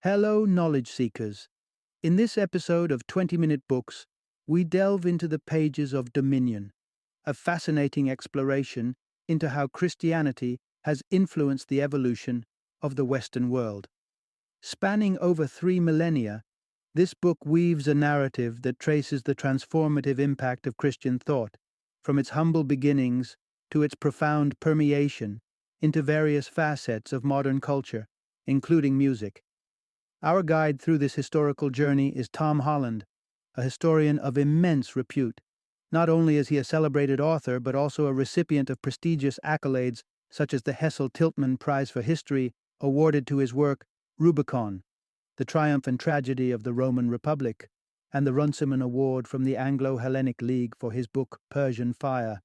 Hello, knowledge seekers. In this episode of 20-Minute Books, we delve into the pages of Dominion, a fascinating exploration into how Christianity has influenced the evolution of the Western world. Spanning over 3 millennia, this book weaves a narrative that traces the transformative impact of Christian thought, from its humble beginnings to its profound permeation into various facets of modern culture, including music. Our guide through this historical journey is Tom Holland, a historian of immense repute. Not only is he a celebrated author, but also a recipient of prestigious accolades such as the Hessel-Tiltman Prize for History, awarded to his work Rubicon, The Triumph and Tragedy of the Roman Republic, and the Runciman Award from the Anglo-Hellenic League for his book Persian Fire.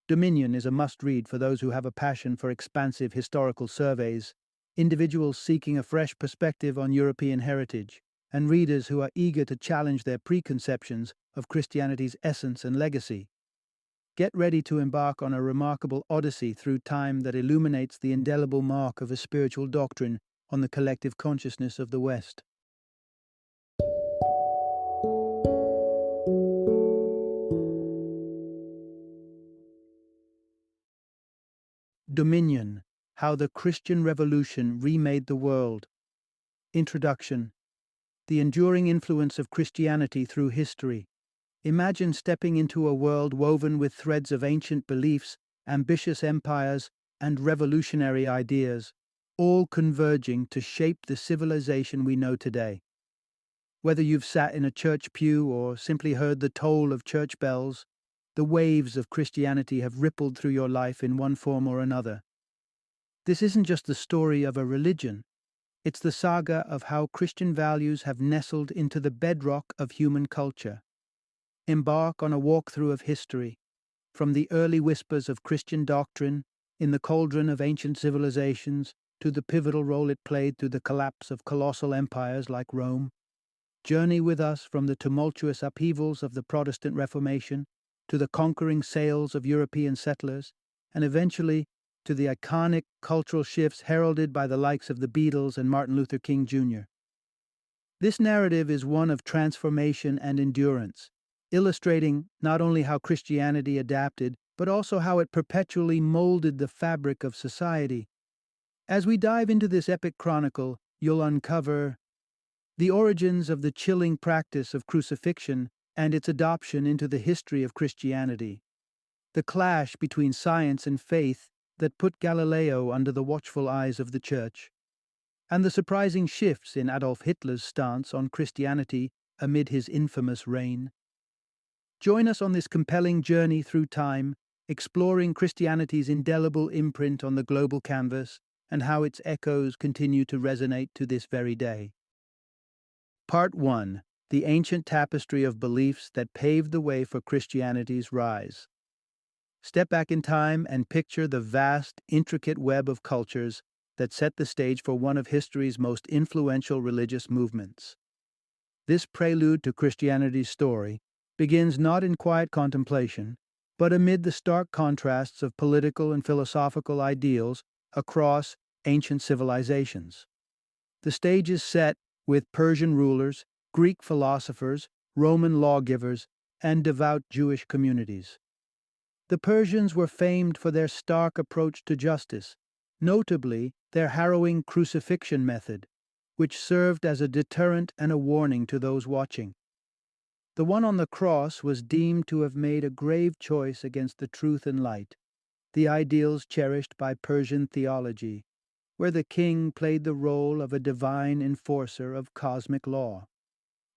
Dominion is a must-read for those who have a passion for expansive historical surveys, individuals seeking a fresh perspective on European heritage, and readers who are eager to challenge their preconceptions of Christianity's essence and legacy. Get ready to embark on a remarkable odyssey through time that illuminates the indelible mark of a spiritual doctrine on the collective consciousness of the West. Dominion: How the Christian Revolution Remade the World. Introduction. The enduring influence of Christianity through history. Imagine stepping into a world woven with threads of ancient beliefs, ambitious empires, and revolutionary ideas, all converging to shape the civilization we know today. Whether you've sat in a church pew or simply heard the toll of church bells, the waves of Christianity have rippled through your life in one form or another. This isn't just the story of a religion. It's the saga of how Christian values have nestled into the bedrock of human culture. Embark on a walkthrough of history, from the early whispers of Christian doctrine in the cauldron of ancient civilizations to the pivotal role it played through the collapse of colossal empires like Rome. Journey with us from the tumultuous upheavals of the Protestant Reformation to the conquering sails of European settlers, and eventually to the iconic cultural shifts heralded by the likes of the Beatles and Martin Luther King Jr. This narrative is one of transformation and endurance, illustrating not only how Christianity adapted, but also how it perpetually molded the fabric of society. As we dive into this epic chronicle, you'll uncover the origins of the chilling practice of crucifixion and its adoption into the history of Christianity, the clash between science and faith that put Galileo under the watchful eyes of the Church, and the surprising shifts in Adolf Hitler's stance on Christianity amid his infamous reign. Join us on this compelling journey through time, exploring Christianity's indelible imprint on the global canvas and how its echoes continue to resonate to this very day. Part 1. The Ancient Tapestry of Beliefs that Paved the Way for Christianity's Rise. Step back in time and picture the vast, intricate web of cultures that set the stage for one of history's most influential religious movements. This prelude to Christianity's story begins not in quiet contemplation, but amid the stark contrasts of political and philosophical ideals across ancient civilizations. The stage is set with Persian rulers, Greek philosophers, Roman lawgivers, and devout Jewish communities. The Persians were famed for their stark approach to justice, notably their harrowing crucifixion method, which served as a deterrent and a warning to those watching. The one on the cross was deemed to have made a grave choice against the truth and light, the ideals cherished by Persian theology, where the king played the role of a divine enforcer of cosmic law.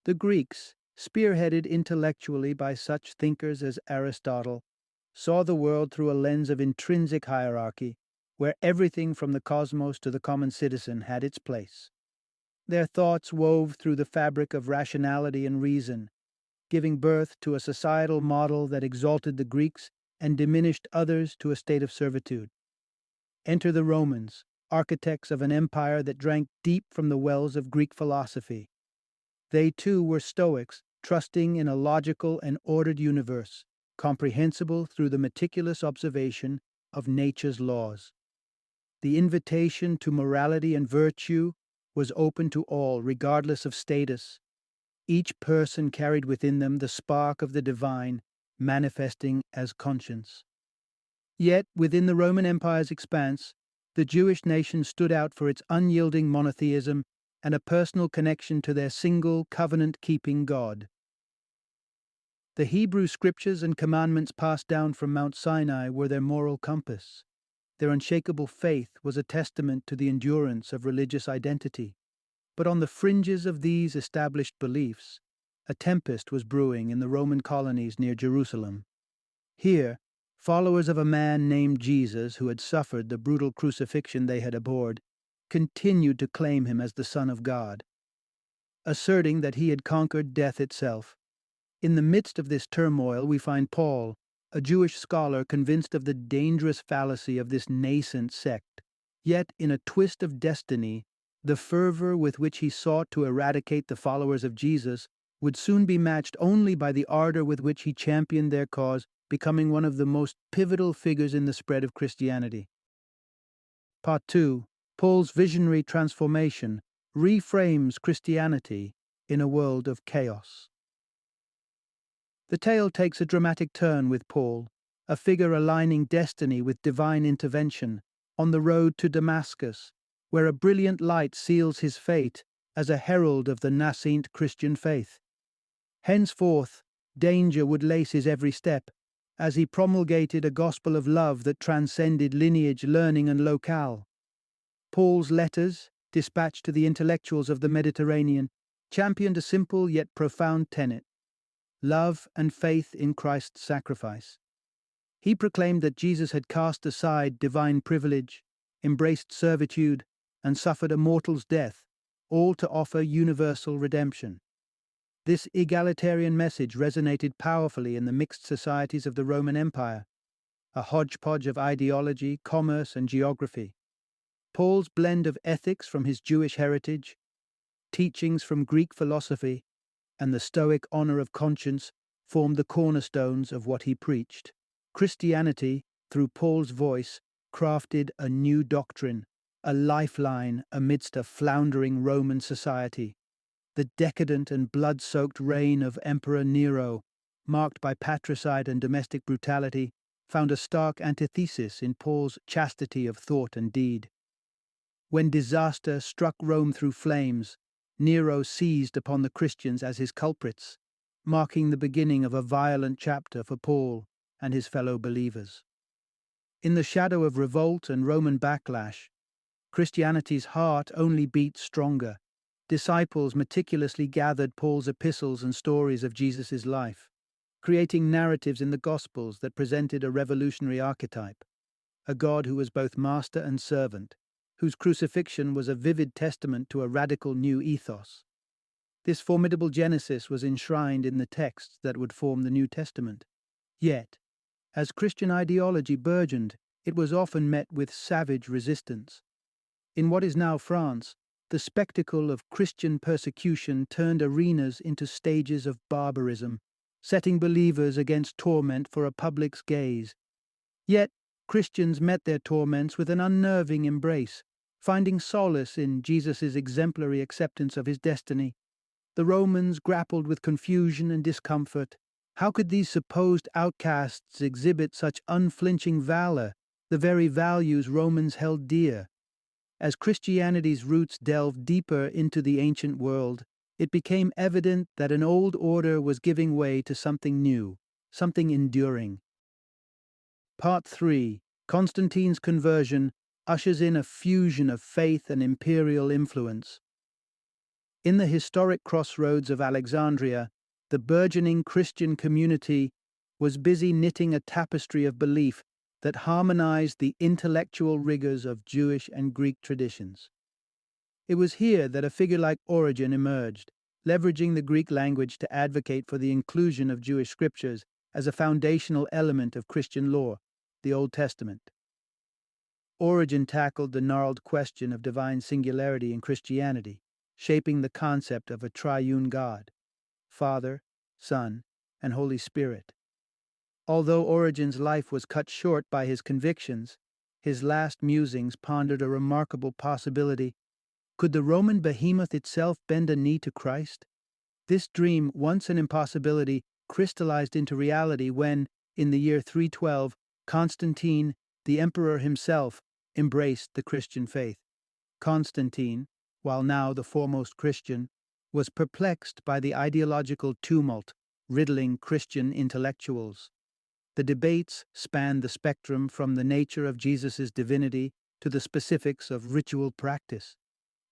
The Greeks, spearheaded intellectually by such thinkers as Aristotle, saw the world through a lens of intrinsic hierarchy, where everything from the cosmos to the common citizen had its place. Their thoughts wove through the fabric of rationality and reason, giving birth to a societal model that exalted the Greeks and diminished others to a state of servitude. Enter the Romans, architects of an empire that drank deep from the wells of Greek philosophy. They too were Stoics, trusting in a logical and ordered universe, comprehensible through the meticulous observation of nature's laws. The invitation to morality and virtue was open to all, regardless of status. Each person carried within them the spark of the divine, manifesting as conscience. Yet, within the Roman Empire's expanse, the Jewish nation stood out for its unyielding monotheism and a personal connection to their single, covenant-keeping God. The Hebrew scriptures and commandments passed down from Mount Sinai were their moral compass. Their unshakable faith was a testament to the endurance of religious identity. But on the fringes of these established beliefs, a tempest was brewing in the Roman colonies near Jerusalem. Here, followers of a man named Jesus, who had suffered the brutal crucifixion they had abhorred, continued to claim him as the Son of God, asserting that he had conquered death itself. In the midst of this turmoil, we find Paul, a Jewish scholar convinced of the dangerous fallacy of this nascent sect. Yet, in a twist of destiny, the fervor with which he sought to eradicate the followers of Jesus would soon be matched only by the ardor with which he championed their cause, becoming one of the most pivotal figures in the spread of Christianity. Part 2. Paul's visionary transformation reframes Christianity in a world of chaos. The tale takes a dramatic turn with Paul, a figure aligning destiny with divine intervention, on the road to Damascus, where a brilliant light seals his fate as a herald of the nascent Christian faith. Henceforth, danger would lace his every step, as he promulgated a gospel of love that transcended lineage, learning, and locale. Paul's letters, dispatched to the intellectuals of the Mediterranean, championed a simple yet profound tenet: love and faith in Christ's sacrifice. He proclaimed that Jesus had cast aside divine privilege, embraced servitude, and suffered a mortal's death, all to offer universal redemption. This egalitarian message resonated powerfully in the mixed societies of the Roman Empire, a hodgepodge of ideology, commerce, and geography. Paul's blend of ethics from his Jewish heritage, teachings from Greek philosophy, and the Stoic honor of conscience formed the cornerstones of what he preached. Christianity, through Paul's voice, crafted a new doctrine, a lifeline amidst a floundering Roman society. The decadent and blood-soaked reign of Emperor Nero, marked by patricide and domestic brutality, found a stark antithesis in Paul's chastity of thought and deed. When disaster struck Rome through flames, Nero seized upon the Christians as his culprits, marking the beginning of a violent chapter for Paul and his fellow believers. In the shadow of revolt and Roman backlash, Christianity's heart only beat stronger. Disciples meticulously gathered Paul's epistles and stories of Jesus' life, creating narratives in the Gospels that presented a revolutionary archetype, a God who was both master and servant, whose crucifixion was a vivid testament to a radical new ethos. This formidable genesis was enshrined in the texts that would form the New Testament. Yet, as Christian ideology burgeoned, it was often met with savage resistance. In what is now France, the spectacle of Christian persecution turned arenas into stages of barbarism, setting believers against torment for a public's gaze. Yet, Christians met their torments with an unnerving embrace, finding solace in Jesus' exemplary acceptance of his destiny. The Romans grappled with confusion and discomfort. How could these supposed outcasts exhibit such unflinching valor, the very values Romans held dear? As Christianity's roots delved deeper into the ancient world, it became evident that an old order was giving way to something new, something enduring. Part 3. Constantine's conversion ushers in a fusion of faith and imperial influence. In the historic crossroads of Alexandria, the burgeoning Christian community was busy knitting a tapestry of belief that harmonized the intellectual rigors of Jewish and Greek traditions. It was here that a figure like Origen emerged, leveraging the Greek language to advocate for the inclusion of Jewish scriptures as a foundational element of Christian law, the Old Testament. Origen tackled the gnarled question of divine singularity in Christianity, shaping the concept of a triune God, Father, Son, and Holy Spirit. Although Origen's life was cut short by his convictions, his last musings pondered a remarkable possibility: Could the Roman behemoth itself bend a knee to Christ? This dream, once an impossibility, crystallized into reality when, in the year 312, Constantine, the emperor himself, embraced the Christian faith. Constantine, while now the foremost Christian, was perplexed by the ideological tumult riddling Christian intellectuals. The debates spanned the spectrum from the nature of Jesus' divinity to the specifics of ritual practice.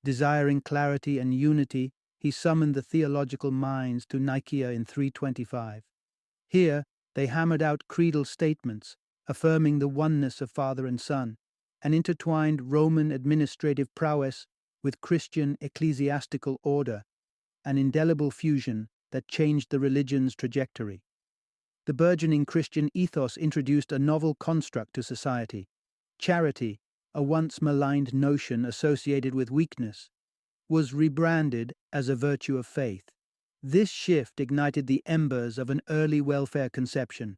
Desiring clarity and unity, he summoned the theological minds to Nicaea in 325. Here, they hammered out creedal statements, affirming the oneness of Father and Son, and intertwined Roman administrative prowess with Christian ecclesiastical order, an indelible fusion that changed the religion's trajectory. The burgeoning Christian ethos introduced a novel construct to society. Charity, a once maligned notion associated with weakness, was rebranded as a virtue of faith. This shift ignited the embers of an early welfare conception,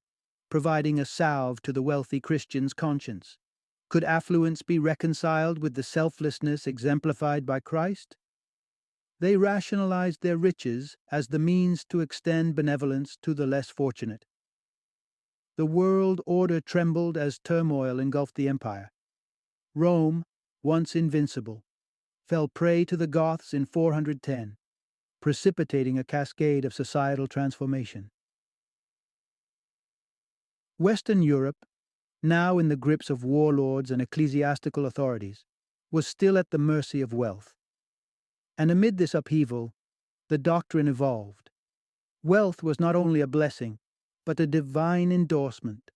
providing a salve to the wealthy Christian's conscience. Could affluence be reconciled with the selflessness exemplified by Christ? They rationalized their riches as the means to extend benevolence to the less fortunate. The world order trembled as turmoil engulfed the empire. Rome, once invincible, fell prey to the Goths in 410, precipitating a cascade of societal transformation. Western Europe, now in the grips of warlords and ecclesiastical authorities, was still at the mercy of wealth. And amid this upheaval, the doctrine evolved. Wealth was not only a blessing, but a divine endorsement.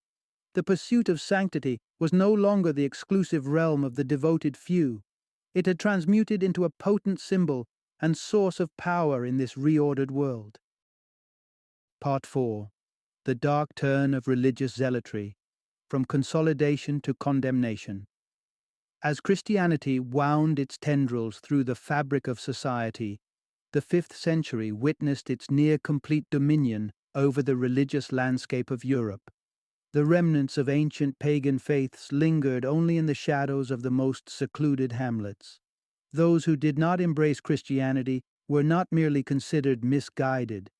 The pursuit of sanctity was no longer the exclusive realm of the devoted few. It had transmuted into a potent symbol and source of power in this reordered world. Part 4. The dark turn of religious zealotry, from consolidation to condemnation. As Christianity wound its tendrils through the fabric of society, the 5th century witnessed its near-complete dominion over the religious landscape of Europe. The remnants of ancient pagan faiths lingered only in the shadows of the most secluded hamlets. Those who did not embrace Christianity were not merely considered misguided,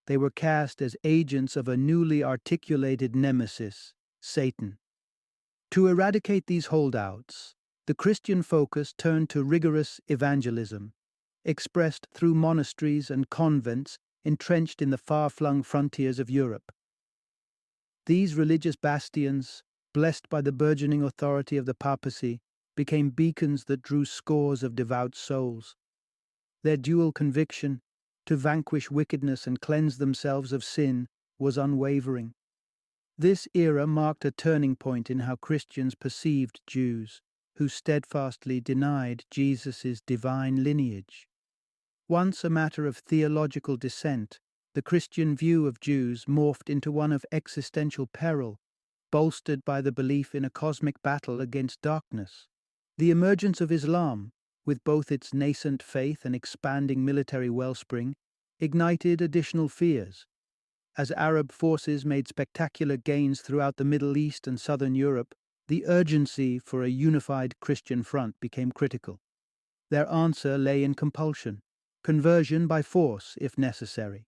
they were cast as agents of a newly articulated nemesis, Satan. To eradicate these holdouts, the Christian focus turned to rigorous evangelism, expressed through monasteries and convents entrenched in the far-flung frontiers of Europe. These religious bastions, blessed by the burgeoning authority of the papacy, became beacons that drew scores of devout souls. Their dual conviction, to vanquish wickedness and cleanse themselves of sin, was unwavering. This era marked a turning point in how Christians perceived Jews, who steadfastly denied Jesus' divine lineage. Once a matter of theological dissent, the Christian view of Jews morphed into one of existential peril, bolstered by the belief in a cosmic battle against darkness. The emergence of Islam, with both its nascent faith and expanding military wellspring, ignited additional fears. As Arab forces made spectacular gains throughout the Middle East and southern Europe, the urgency for a unified Christian front became critical. Their answer lay in compulsion, conversion by force if necessary.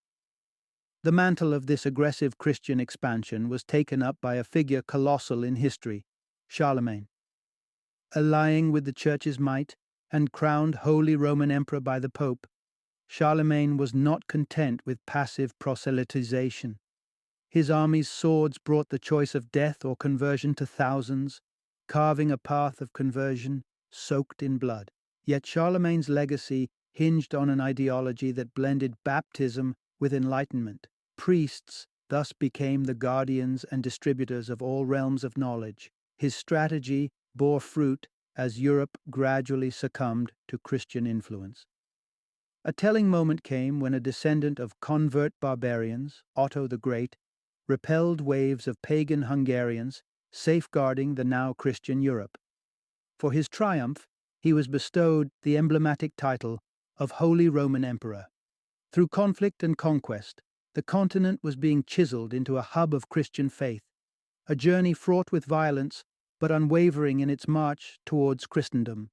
The mantle of this aggressive Christian expansion was taken up by a figure colossal in history, Charlemagne. Allying with the Church's might and crowned Holy Roman Emperor by the Pope, Charlemagne was not content with passive proselytization. His army's swords brought the choice of death or conversion to thousands, carving a path of conversion soaked in blood. Yet Charlemagne's legacy hinged on an ideology that blended baptism with enlightenment. Priests thus became the guardians and distributors of all realms of knowledge. His strategy bore fruit as Europe gradually succumbed to Christian influence. A telling moment came when a descendant of convert barbarians, Otto the Great, repelled waves of pagan Hungarians, safeguarding the now Christian Europe. For his triumph, he was bestowed the emblematic title of Holy Roman Emperor. Through conflict and conquest, the continent was being chiseled into a hub of Christian faith, a journey fraught with violence but unwavering in its march towards Christendom.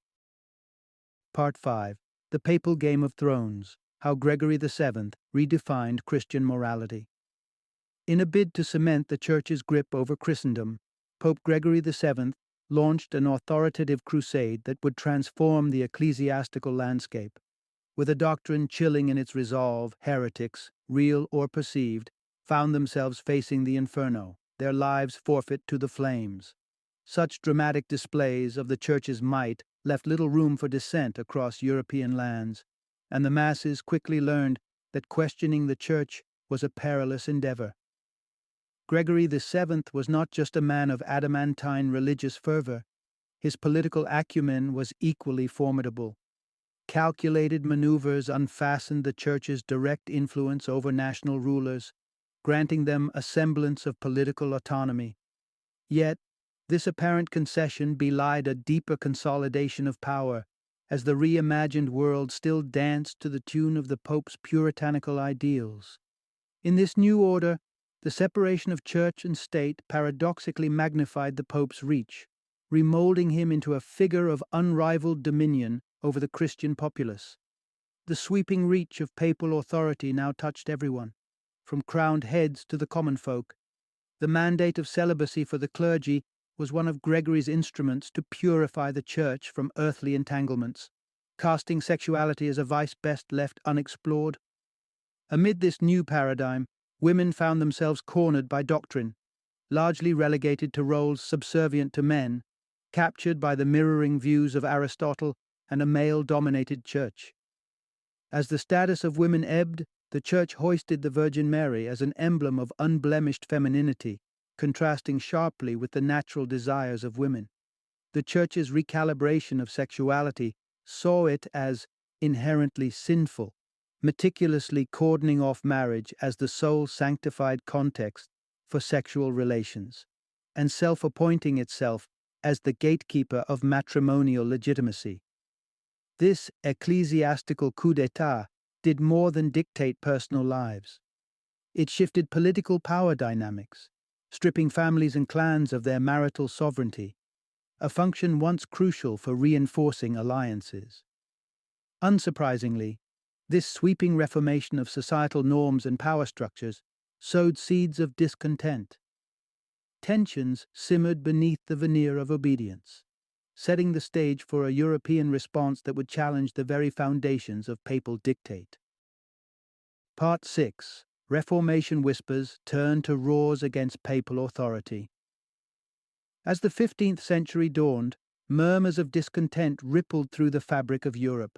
Part 5. The Papal Game of Thrones. How Gregory VII redefined Christian morality. In a bid to cement the Church's grip over Christendom, Pope Gregory VII launched an authoritative crusade that would transform the ecclesiastical landscape. With a doctrine chilling in its resolve, heretics, real or perceived, found themselves facing the inferno, their lives forfeit to the flames. Such dramatic displays of the Church's might left little room for dissent across European lands, and the masses quickly learned that questioning the Church was a perilous endeavor. Gregory VII was not just a man of adamantine religious fervor, his political acumen was equally formidable. Calculated maneuvers unfastened the Church's direct influence over national rulers, granting them a semblance of political autonomy. Yet, this apparent concession belied a deeper consolidation of power, as the reimagined world still danced to the tune of the Pope's puritanical ideals. In this new order, the separation of church and state paradoxically magnified the Pope's reach, remolding him into a figure of unrivaled dominion over the Christian populace. The sweeping reach of papal authority now touched everyone, from crowned heads to the common folk. The mandate of celibacy for the clergy was one of Gregory's instruments to purify the Church from earthly entanglements, casting sexuality as a vice best left unexplored. Amid this new paradigm, women found themselves cornered by doctrine, largely relegated to roles subservient to men, captured by the mirroring views of Aristotle and a male-dominated church. As the status of women ebbed, the Church hoisted the Virgin Mary as an emblem of unblemished femininity, contrasting sharply with the natural desires of women. The Church's recalibration of sexuality saw it as inherently sinful, meticulously cordoning off marriage as the sole sanctified context for sexual relations, and self-appointing itself as the gatekeeper of matrimonial legitimacy. This ecclesiastical coup d'état did more than dictate personal lives. It shifted political power dynamics, stripping families and clans of their marital sovereignty, a function once crucial for reinforcing alliances. Unsurprisingly, this sweeping reformation of societal norms and power structures sowed seeds of discontent. Tensions simmered beneath the veneer of obedience, setting the stage for a European response that would challenge the very foundations of papal dictate. Part 6. Reformation whispers turn to roars against papal authority. As the 15th century dawned, murmurs of discontent rippled through the fabric of Europe.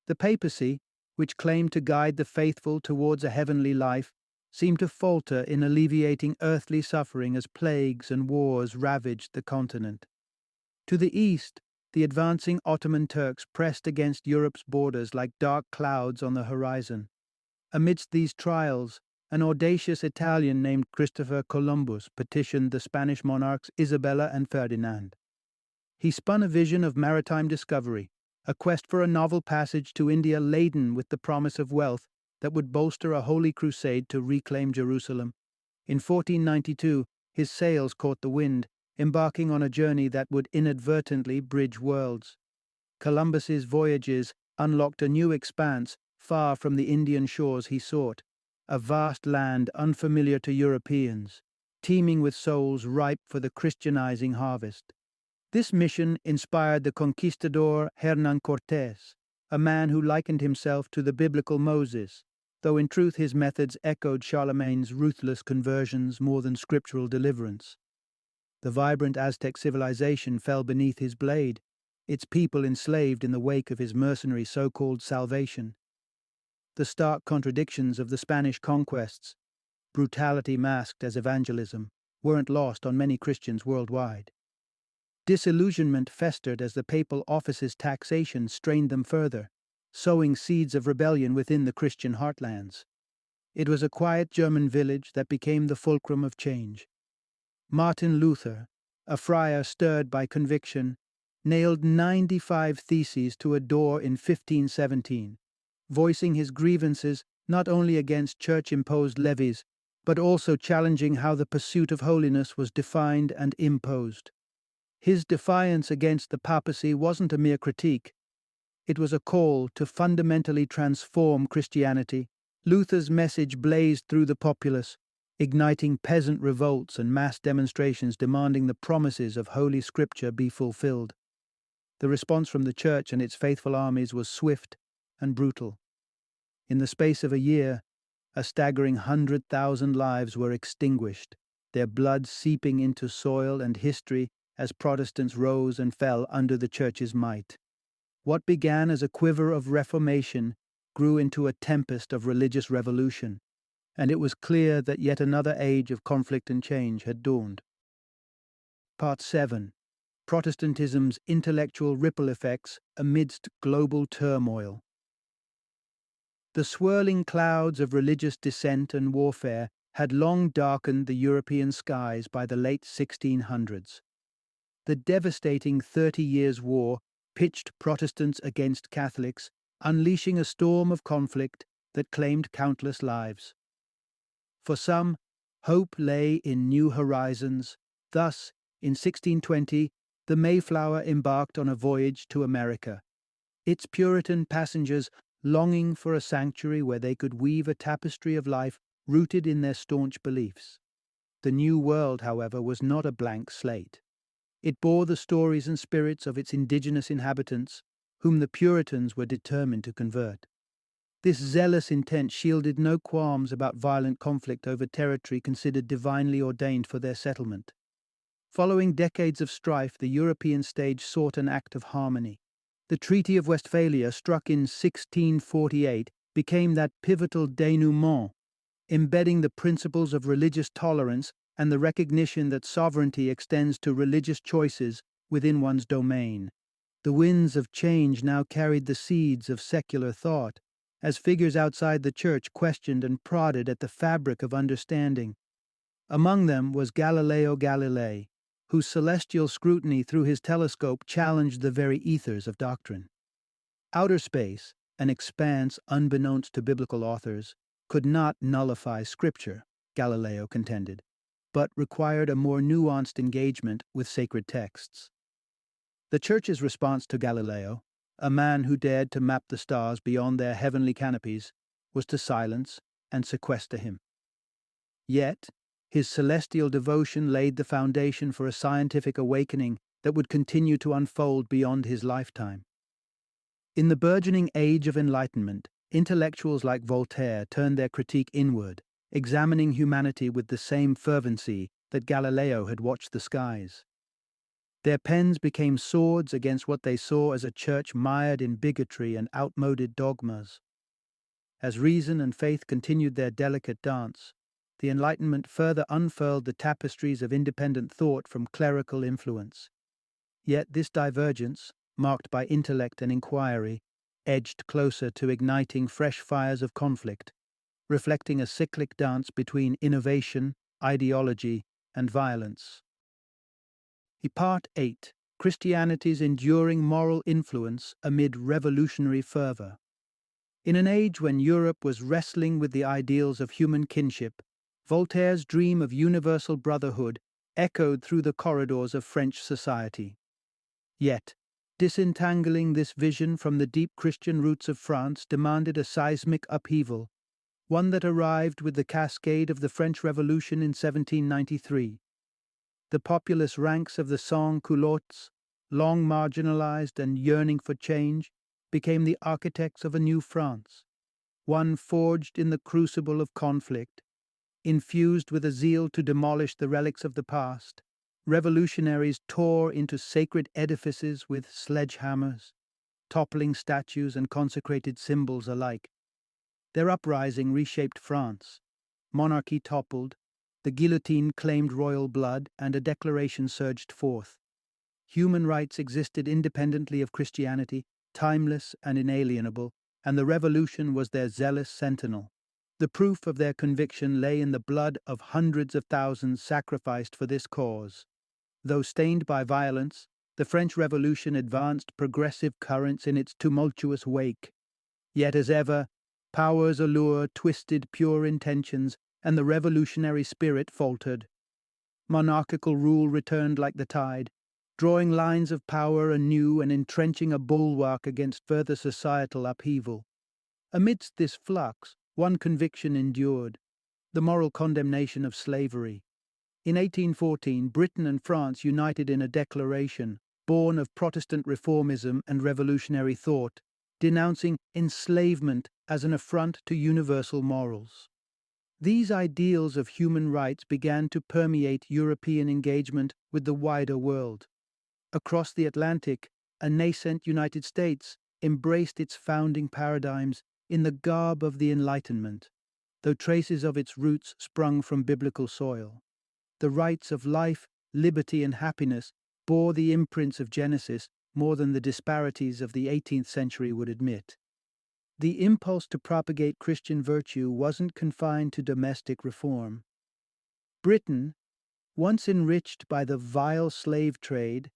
The papacy, which claimed to guide the faithful towards a heavenly life, seemed to falter in alleviating earthly suffering as plagues and wars ravaged the continent. To the east, the advancing Ottoman Turks pressed against Europe's borders like dark clouds on the horizon. Amidst these trials, an audacious Italian named Christopher Columbus petitioned the Spanish monarchs Isabella and Ferdinand. He spun a vision of maritime discovery, a quest for a novel passage to India laden with the promise of wealth that would bolster a holy crusade to reclaim Jerusalem. In 1492, his sails caught the wind, embarking on a journey that would inadvertently bridge worlds. Columbus's voyages unlocked a new expanse far from the Indian shores he sought, a vast land unfamiliar to Europeans, teeming with souls ripe for the Christianizing harvest. This mission inspired the conquistador Hernán Cortés, a man who likened himself to the biblical Moses, though in truth his methods echoed Charlemagne's ruthless conversions more than scriptural deliverance. The vibrant Aztec civilization fell beneath his blade, its people enslaved in the wake of his mercenary so-called salvation. The stark contradictions of the Spanish conquests, brutality masked as evangelism, weren't lost on many Christians worldwide. Disillusionment festered as the papal office's taxation strained them further, sowing seeds of rebellion within the Christian heartlands. It was a quiet German village that became the fulcrum of change. Martin Luther, a friar stirred by conviction, nailed 95 theses to a door in 1517, voicing his grievances not only against church-imposed levies, but also challenging how the pursuit of holiness was defined and imposed. His defiance against the papacy wasn't a mere critique. It was a call to fundamentally transform Christianity. Luther's message blazed through the populace, igniting peasant revolts and mass demonstrations demanding the promises of Holy Scripture be fulfilled. The response from the Church and its faithful armies was swift and brutal. In the space of a year, a staggering 100,000 lives were extinguished, their blood seeping into soil and history as Protestants rose and fell under the Church's might. What began as a quiver of reformation grew into a tempest of religious revolution, and it was clear that yet another age of conflict and change had dawned. Part 7. Protestantism's intellectual ripple effects amidst global turmoil. The swirling clouds of religious dissent and warfare had long darkened the European skies by the late 1600s. The devastating 30 Years' War pitched Protestants against Catholics, unleashing a storm of conflict that claimed countless lives. For some, hope lay in new horizons. Thus, in 1620, the Mayflower embarked on a voyage to America, its Puritan passengers longing for a sanctuary where they could weave a tapestry of life rooted in their staunch beliefs. The New World, however, was not a blank slate. It bore the stories and spirits of its indigenous inhabitants, whom the Puritans were determined to convert. This zealous intent shielded no qualms about violent conflict over territory considered divinely ordained for their settlement. Following decades of strife, the European stage sought an act of harmony. The Treaty of Westphalia, struck in 1648, became that pivotal denouement, embedding the principles of religious tolerance and the recognition that sovereignty extends to religious choices within one's domain. The winds of change now carried the seeds of secular thought, as figures outside the Church questioned and prodded at the fabric of understanding. Among them was Galileo Galilei, whose celestial scrutiny through his telescope challenged the very ethers of doctrine. Outer space, an expanse unbeknownst to biblical authors, could not nullify Scripture, Galileo contended, but required a more nuanced engagement with sacred texts. The Church's response to Galileo, a man who dared to map the stars beyond their heavenly canopies, was to silence and sequester him. Yet, his celestial devotion laid the foundation for a scientific awakening that would continue to unfold beyond his lifetime. In the burgeoning age of enlightenment, intellectuals like Voltaire turned their critique inward, examining humanity with the same fervency that Galileo had watched the skies. Their pens became swords against what they saw as a church mired in bigotry and outmoded dogmas. As reason and faith continued their delicate dance, the Enlightenment further unfurled the tapestries of independent thought from clerical influence. Yet this divergence, marked by intellect and inquiry, edged closer to igniting fresh fires of conflict, reflecting a cyclic dance between innovation, ideology, and violence. Part 8. Christianity's enduring moral influence amid revolutionary fervor. In an age when Europe was wrestling with the ideals of human kinship, Voltaire's dream of universal brotherhood echoed through the corridors of French society. Yet, disentangling this vision from the deep Christian roots of France demanded a seismic upheaval, one that arrived with the cascade of the French Revolution in 1793. The populous ranks of the sans-culottes, long marginalized and yearning for change, became the architects of a new France, one forged in the crucible of conflict. Infused with a zeal to demolish the relics of the past, revolutionaries tore into sacred edifices with sledgehammers, toppling statues and consecrated symbols alike. Their uprising reshaped France. Monarchy toppled, the guillotine claimed royal blood, and a declaration surged forth. Human rights existed independently of Christianity, timeless and inalienable, and the revolution was their zealous sentinel. The proof of their conviction lay in the blood of hundreds of thousands sacrificed for this cause. Though stained by violence, the French Revolution advanced progressive currents in its tumultuous wake. Yet as ever, power's allure twisted pure intentions, and the revolutionary spirit faltered. Monarchical rule returned like the tide, drawing lines of power anew and entrenching a bulwark against further societal upheaval. Amidst this flux, one conviction endured: the moral condemnation of slavery. In 1814, Britain and France united in a declaration, born of Protestant reformism and revolutionary thought, denouncing enslavement as an affront to universal morals. These ideals of human rights began to permeate European engagement with the wider world. Across the Atlantic, a nascent United States embraced its founding paradigms in the garb of the Enlightenment, though traces of its roots sprung from biblical soil. The rights of life, liberty, and happiness bore the imprints of Genesis more than the disparities of the 18th century would admit. The impulse to propagate Christian virtue wasn't confined to domestic reform. Britain, once enriched by the vile slave trade,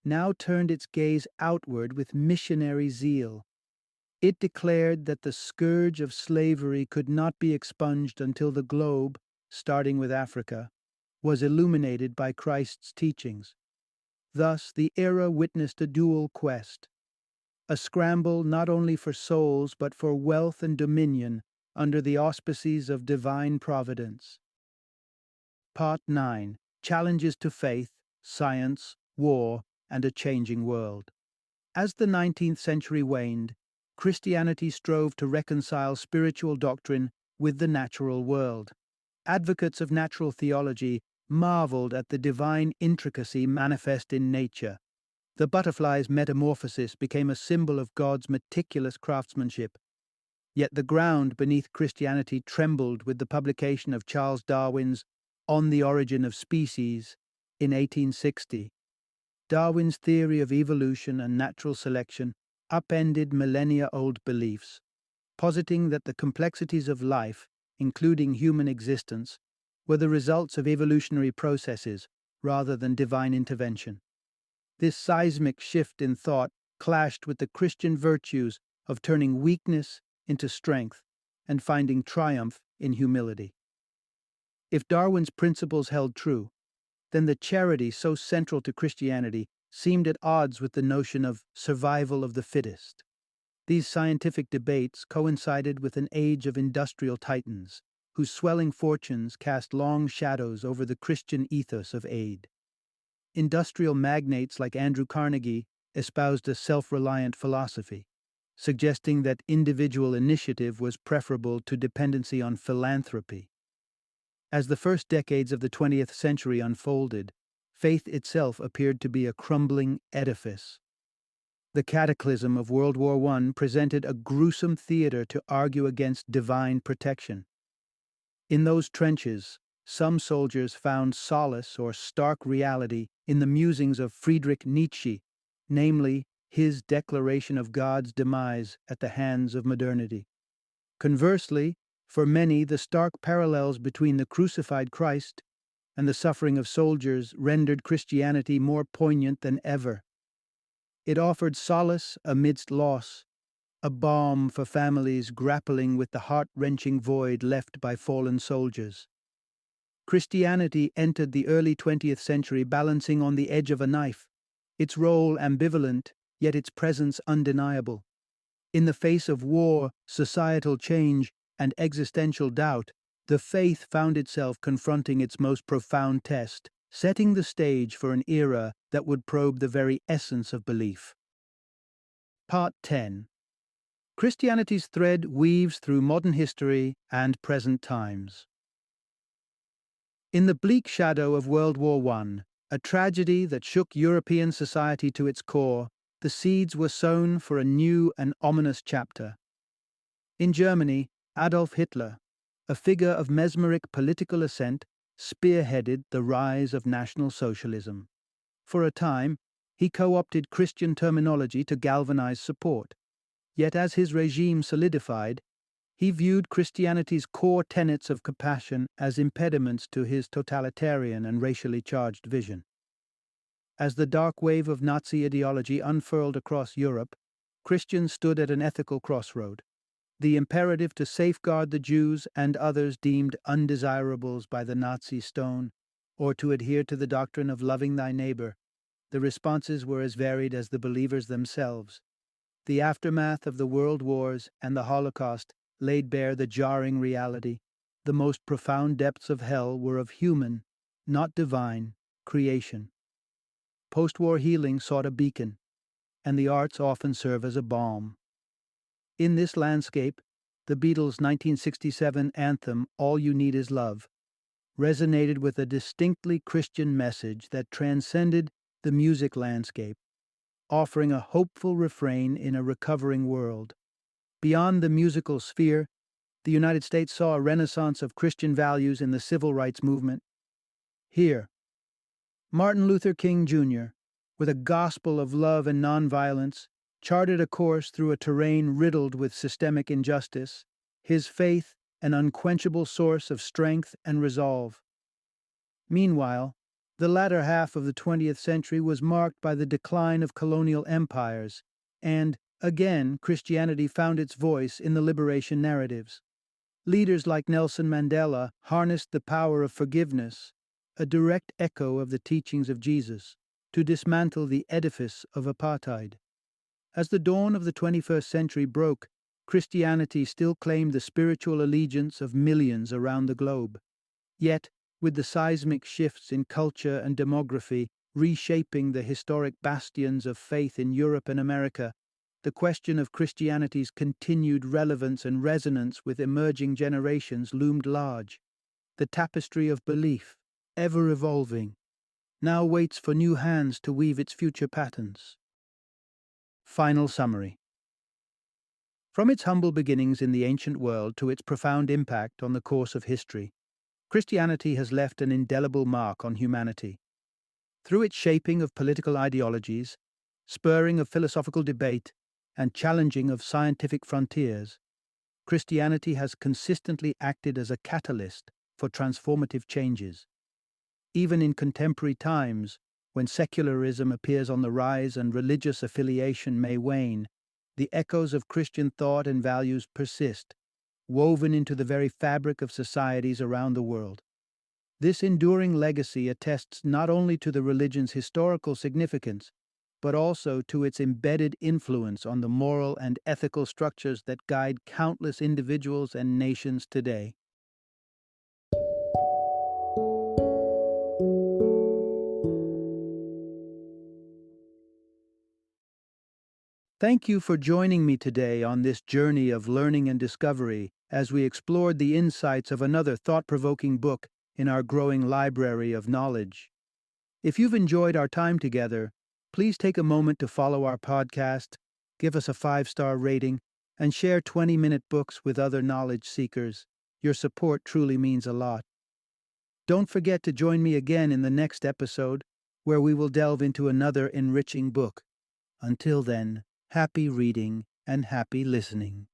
now turned its gaze outward with missionary zeal. It declared that the scourge of slavery could not be expunged until the globe, starting with Africa, was illuminated by Christ's teachings. Thus, the era witnessed a dual quest, a scramble not only for souls but for wealth and dominion under the auspices of divine providence. Part 9. Challenges to faith, science, war, and a changing world. As the 19th century waned, Christianity strove to reconcile spiritual doctrine with the natural world. Advocates of natural theology marveled at the divine intricacy manifest in nature. The butterfly's metamorphosis became a symbol of God's meticulous craftsmanship. Yet the ground beneath Christianity trembled with the publication of Charles Darwin's On the Origin of Species in 1860. Darwin's theory of evolution and natural selection upended millennia-old beliefs, positing that the complexities of life, including human existence, were the results of evolutionary processes rather than divine intervention. This seismic shift in thought clashed with the Christian virtues of turning weakness into strength and finding triumph in humility. If Darwin's principles held true, then the charity so central to Christianity seemed at odds with the notion of survival of the fittest. These scientific debates coincided with an age of industrial titans, whose swelling fortunes cast long shadows over the Christian ethos of aid. Industrial magnates like Andrew Carnegie espoused a self-reliant philosophy, suggesting that individual initiative was preferable to dependency on philanthropy. As the first decades of the 20th century unfolded, faith itself appeared to be a crumbling edifice. The cataclysm of World War I presented a gruesome theater to argue against divine protection. In those trenches, some soldiers found solace or stark reality in the musings of Friedrich Nietzsche, namely, his declaration of God's demise at the hands of modernity. Conversely, for many, the stark parallels between the crucified Christ and the suffering of soldiers rendered Christianity more poignant than ever. It offered solace amidst loss, a balm for families grappling with the heart-wrenching void left by fallen soldiers. Christianity entered the early 20th century balancing on the edge of a knife, its role ambivalent, yet its presence undeniable. In the face of war, societal change, and existential doubt, the faith found itself confronting its most profound test, setting the stage for an era that would probe the very essence of belief. Part 10. Christianity's thread weaves through modern history and present times. In the bleak shadow of World War I, a tragedy that shook European society to its core, the seeds were sown for a new and ominous chapter. In Germany, Adolf Hitler, a figure of mesmeric political ascent, spearheaded the rise of National Socialism. For a time, he co-opted Christian terminology to galvanize support. Yet as his regime solidified, he viewed Christianity's core tenets of compassion as impediments to his totalitarian and racially charged vision. As the dark wave of Nazi ideology unfurled across Europe, Christians stood at an ethical crossroad. The imperative to safeguard the Jews and others deemed undesirables by the Nazi stone, or to adhere to the doctrine of loving thy neighbor, the responses were as varied as the believers themselves. The aftermath of the World Wars and the Holocaust laid bare the jarring reality. The most profound depths of hell were of human, not divine, creation. Post-war healing sought a beacon, and the arts often serve as a balm. In this landscape, the Beatles' 1967 anthem, All You Need Is Love, resonated with a distinctly Christian message that transcended the music landscape, offering a hopeful refrain in a recovering world. Beyond the musical sphere, the United States saw a renaissance of Christian values in the civil rights movement. Here, Martin Luther King Jr., with a gospel of love and nonviolence, charted a course through a terrain riddled with systemic injustice, his faith an unquenchable source of strength and resolve. Meanwhile, the latter half of the 20th century was marked by the decline of colonial empires, and, again, Christianity found its voice in the liberation narratives. Leaders like Nelson Mandela harnessed the power of forgiveness, a direct echo of the teachings of Jesus, to dismantle the edifice of apartheid. As the dawn of the 21st century broke, Christianity still claimed the spiritual allegiance of millions around the globe. Yet, with the seismic shifts in culture and demography reshaping the historic bastions of faith in Europe and America, the question of Christianity's continued relevance and resonance with emerging generations loomed large. The tapestry of belief, ever evolving, now waits for new hands to weave its future patterns. Final summary. From its humble beginnings in the ancient world to its profound impact on the course of history, Christianity has left an indelible mark on humanity. Through its shaping of political ideologies, spurring of philosophical debate, and challenging of scientific frontiers, Christianity has consistently acted as a catalyst for transformative changes. Even in contemporary times, when secularism appears on the rise and religious affiliation may wane, the echoes of Christian thought and values persist, woven into the very fabric of societies around the world. This enduring legacy attests not only to the religion's historical significance, but also to its embedded influence on the moral and ethical structures that guide countless individuals and nations today. Thank you for joining me today on this journey of learning and discovery as we explored the insights of another thought-provoking book in our growing library of knowledge. If you've enjoyed our time together, please take a moment to follow our podcast, give us a 5-star rating, and share 20-minute books with other knowledge seekers. Your support truly means a lot. Don't forget to join me again in the next episode, where we will delve into another enriching book. Until then, happy reading and happy listening.